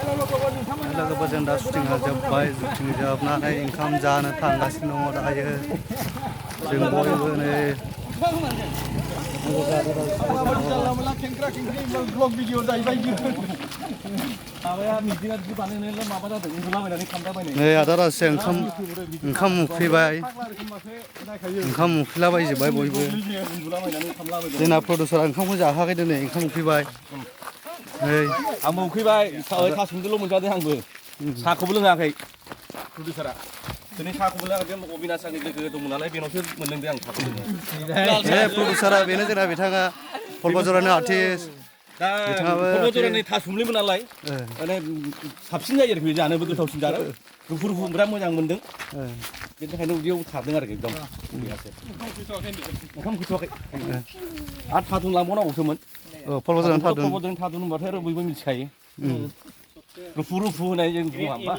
लोगोफोरजों दा शुटिंआ जोब्बाय शुटिं जोबनानै ओंखाम जानो थांगासिनो दङ दायो जों बयबो नै नै आदारासो ओंखाम उखैबाय ओंखाम उखैलाबायजोब्बाय बयबो जोंना प्रडिउसारा ओंखामखौ जाहोआखै दिनै ओंखाम उखैबाय नै आंबो उखैबाय थासुमदोल' मोनजादों आंबो साहाखौबो लोङाखै प्रडिउसारा दिनै साहाखौबो लोङाखै अबिनाशनि लोगो दंमोन नालाय बेनावसो मोनलोंदों आं साहाखौ बे प्रडिउसारा बेनो जोंना बिथाङा क'क्राझारनि आर्टिस्ट दा क'क्राझारनि थासुमलिमोन नालाय माने साबसिन जायो आरोखि जानोबो गोथावसिन जानो गुफुर गुफुर बिराद मोजां मोनदों बेनि थाखायनो उदैयाव थादों आरोखि एकदम ओंखाम उखैथ'वाखै आरो थादुन लांबावनांगौसोमोन क'क्राझारनि थादुन होनबाथाय आरो बयबो मिथिखायो रुफु रुफु होनाय जों बुङा होमबा